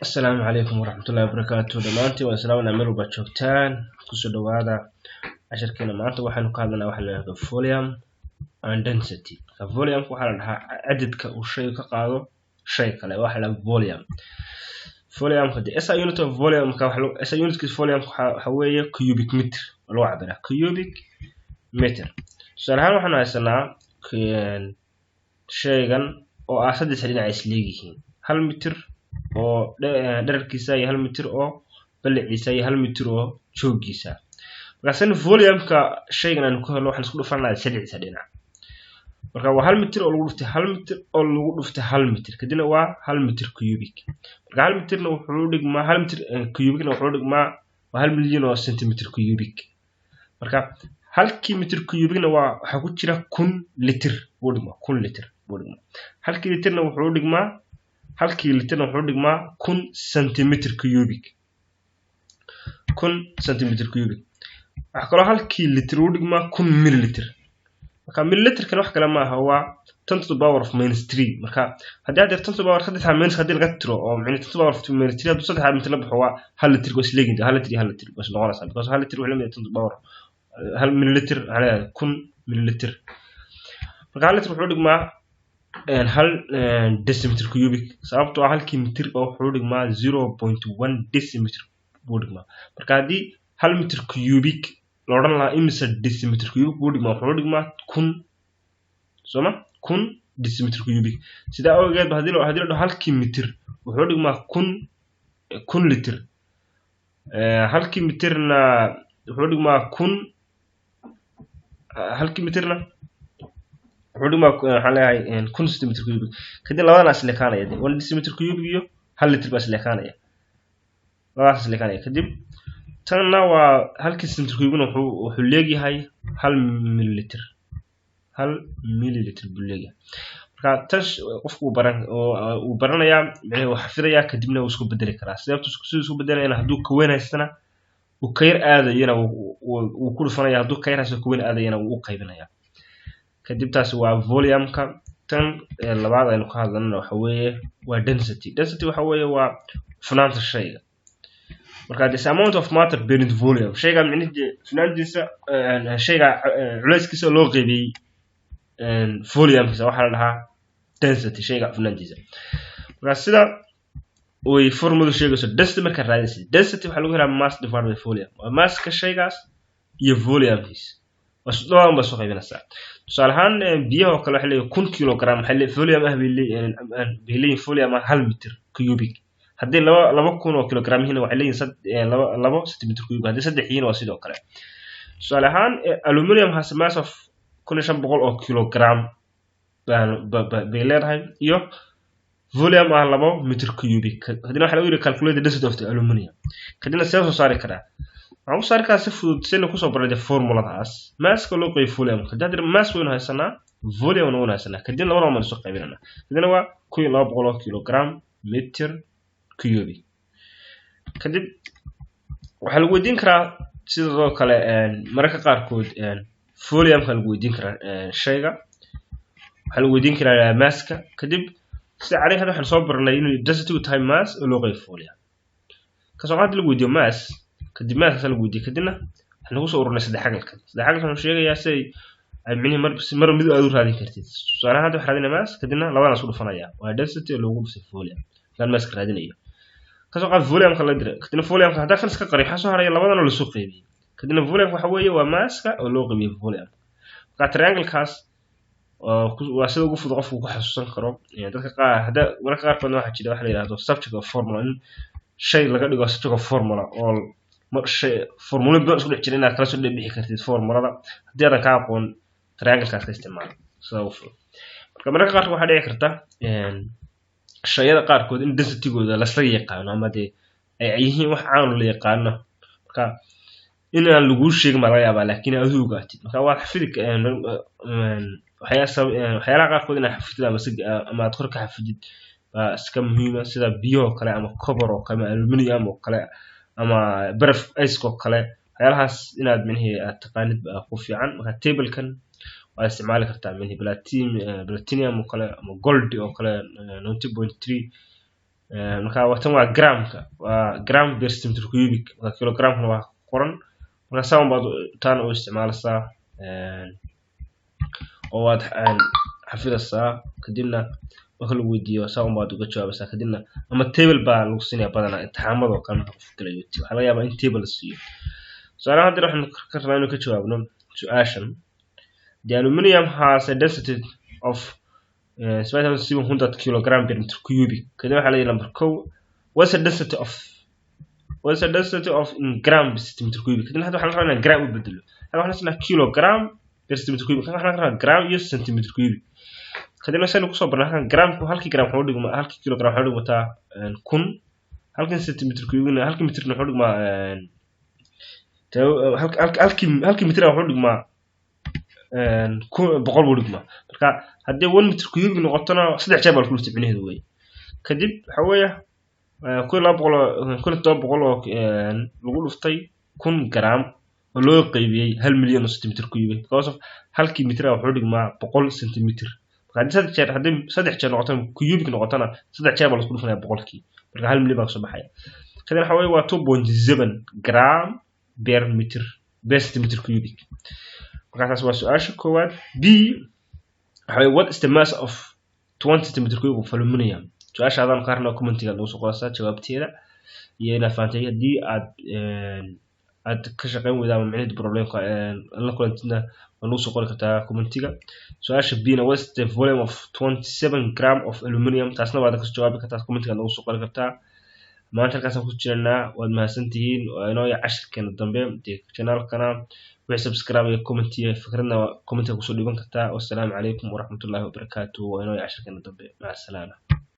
السلام عليكم ورحمة الله وبركاته دمانتي وإسلام نعمل باتشوكتان كسو دوادا عشر كنا معناته waxaanu ka hadlaynaa waxa la yiraahdo volume and density volume waxa la dhahaa cadadka uu shay ka qaado shay kale waxa la volume hadii SI unit of volume ka waxa SI unit of volume waxa weeye cubic meter loo cabira cubic meter su'aalahan waxaan haysanaa shaygan oo ah saddex dhinac is leeyihiin 1 mitir oo dhererkiisa yahay 1 mitir oo balliciisa yahay 1 mitir oo joogiisa marka volume-ka shaygan aan ku helo waxaan isku dhufanaa saddex dhinac marka waa 1 mitir oo lagu dhuftay 1 mitir oo lagu dhuftay 1 mitir kadibna waa 1 mitir cubic marka 1 mitirna wuxuu dhigmaa 1 mitir cubicna wuxuu dhigmaa 1 milyan oo centimeter cubic marka halkii mitir cubicna waxa ku jira 1000 litir buu dhigmaa 1000 litir buu dhigmaa halkii litirna wuxuu dhigmaa halkii litirna wuxuu dhigmaa 1000 centimeter cubic 1000 centimeter cubic waxa kale halkii litir uu dhigmaa 1000 milliliter marka milliliter kan wax kale ma aha waa 10 to the power of -3 marka hadii aad 10 to the power 3 minus hadii laga tiro oo macni 10 to the power of -3 hadii 3 mitir la baxo waa 1 litir oo isleegin 1 litir 1 litir bas noqonaysa because 1 litir wuxuu leeyahay 10 to the power 1 milliliter على 1000 milliliter marka 1 litir wuxuu dhigmaa hal decimeter cubic sababtoo ah halkii mitir oo wuxuu dhigmaa 0.1 decimeter buu dhigmaa marka hadii 1 mitir cubic la oran lahaa imisa decimeter cubic buu dhigmaa wuxuu dhigmaa 1000 soma 1000 decimeter cubic sida awgeed hadii la dhaho halkii mitir wuxuu dhigmaa 1000 litir halkii mitirna wuxuu dhigmaa 1000 halkii mitirna wuxuu dhigmaa waxa leeyahay 1000 centimeter cubic kadib labadana isla kaanaya 1 decimeter cubic iyo 1 litir baa isla kaanaya labadaas isla kaanaya kadib tanna waa halkii centimeter cubic wuxuu leeyahay 1 milliliter 1 milliliter buu leeyahay marka tash qofku uu baranaya wuxuu xafidaya kadibna uu isku bedeli karaa sababtu isku bedelayna haduu ka weyn haystana uu ka yar aadayna uu ku dhufanaya haduu ka yar haysto ka weyn aadayna uu qaybinaya kadib taas waa volume-ka tan labaad aynu ka hadlayno waxa weeye waa density waxa weeye waa fanaanta shayga marka this amount of matter per unit volume shayga micnihiisa fanaantiisa shayga culayskiisa loo qaybiyay volume-kiisa waxa la dhahaa density shayga fanaantiisa marka sida way formula sheegayso density marka raadinaysa density waxa lagu helaa mass divided by volume waa masska shaygaas iyo volume-kiisa wasdoo ma soo qaybinaysa tusaalahan biyaha kale waxa leeyahay 1 kilogram waxa leeyahay volume ah bileeyin volume 1 mitir cubic hadii 2 oo kilogram hina waxa leeyahay 2 centimeter cubic hadii 3 hina waa sidoo kale tusaalahan aluminum has mass of 1500 oo kilogram bay leedahay iyo volume ah 2 mitir cubic hadii waxa lagu yiri calculate the density of the aluminum kadibna soo saari karaa waxaan u saari karaa si fudud si ku soo baray formuladaas masska loo qeybay volume kadib mass weyn haysanaa volume weyn haysanaa kadib labadaba ma soo qaybinana kadibna waa 1200 kilogram meter cubic kadib waxa lagu weydiin karaa sidoo kale mararka qaar kood volume-ka lagu weydiin karaa shayga waxa lagu weydiin karaa masska kadib si caadi ah waxaan soo baranay inuu density tahay mass oo loo qeybay volume ka soo qaad lagu weydiiyo mass kadib maas lagu weydiiyay kadibna waxaan ugu soo ururnay saddex xagalkan wuxuu sheegayaa say ay micni mar mid aad u raadin kartid su'aalaha hadda waxaan raadinaa maas kadibna labadana isku dhufanaya waa density lagu dhufay volume kan maas raadinayo ka soo qaad volume-ka la diray kadibna volume-ka hadda kan iska qariix soo haraya labadana la soo qaybiyay kadibna volume waxa weeye waa maaska oo loo qaybiyay volume ka triangle-kaas waa sida ugu fudud qofku ku xasuusan karo dadka qaar hadda marka qaar koodna waxa jira wax la yiraahdo subject of formula in shay laga dhigo subject of formula oo marka formula baa isku dhigay inaad kala soo dhibixi kartid formulada hadii aad ka aqoon triangle-kaas ka isticmaal soo fudud marka qaar waxa dhici karta shayada qaar kood in density-gooda la isla yaqaan ama ay yihiin wax aan la yaqaan marka in aan lagu sheegin ma laga yaabaa laakiin aad u ogaatid marka waa xafidi waxyaalaha qaar kood in xafidid ama aad kor ka xafidid iska muhiim ah sida biyo kale ama copper oo kale aluminum oo kale ama baraf ice oo kale waxyaalahaas inaad micnaheedu aad taqaanid ku fiican marka table-kan waa isticmaali kartaa micnaheedu platinum oo kale ama gold oo kale 90.3 marka watan waa gramka waa gram per centimeter cubic waa kilogramkana waa qoran marka saan baad tan u isticmaalaysaa oo waad xafidaysaa kadibna marka lagu weydiiyo saan baad uga jawaabaysaa kadibna ama table baa lagu siinayaa badanaa imtixaamada oo kale marka qofka la yootiyo waxa laga yaabaa in table la siiyo su'aalaha hadda waxaan ka rabnaa inaan ka jawaabno su'aashan the aluminium has a density of 700 kilogram per meter cubic kadibna waxa la yidhi number 2 what's the density of in gram per centimeter cubic kadibna hadda waxaan rabnaa gram u bedelo hadda waxaan rabnaa kilogram per centimeter cubic kadibna waxaan rabnaa gram iyo centimeter cubic kadibna saynu kusoo barnaa gramku halkii gram wuxuu dhigmaa halkii kilogram wuxuu dhigmataa 1000 halkii centimeter cubicna halkii meterna wuxuu dhigmaa halkii meter wuxuu dhigmaa 100 buu dhigmaa marka haddii 1 meter cubic noqotona 3 jeer baa lagu isticmaalay way kadib waxa weeye 700 oo lagu dhuftay 1000 gram oo loo qaybiyay 1 milyan oo centimeter cubic because of halkii meter wuxuu dhigmaa 100 centimeter haddii 3 jeer noqotona cubic noqotona 3 jeer baa lagu dhufanayaa 100kii marka 1 milyan baa soo baxaya kadib waxa weeye waa 2.7 gram per meter per centimeter cubic markaas waa su'aasha koowaad b waxa what is the mass of 20 centimeter cubic of aluminium su'aasha adan qaarna commentiga lagu soo qoraysaa jawaabteeda iyo ina faantay hadii aad ka shaqeyn weydaa macnaheedu problemka la kulantina lagu soo qori kartaa commentiga su'aasha b na what is the volume of 27 gram of aluminium taasna waad ka jawaabi kartaa commentiga lagu soo qori kartaa maanta halkaas ku jirnaa waad mahadsantihiin oo inoo cashirkeena dambe channelkana wixii subscribe iyo comment iyo fikradna comment ku soo dhiban kartaa. Wassalaamu calaykum waraxmatullaahi wabarakaatuh. Waa inoo cashirkeena dambe. Maca salaama.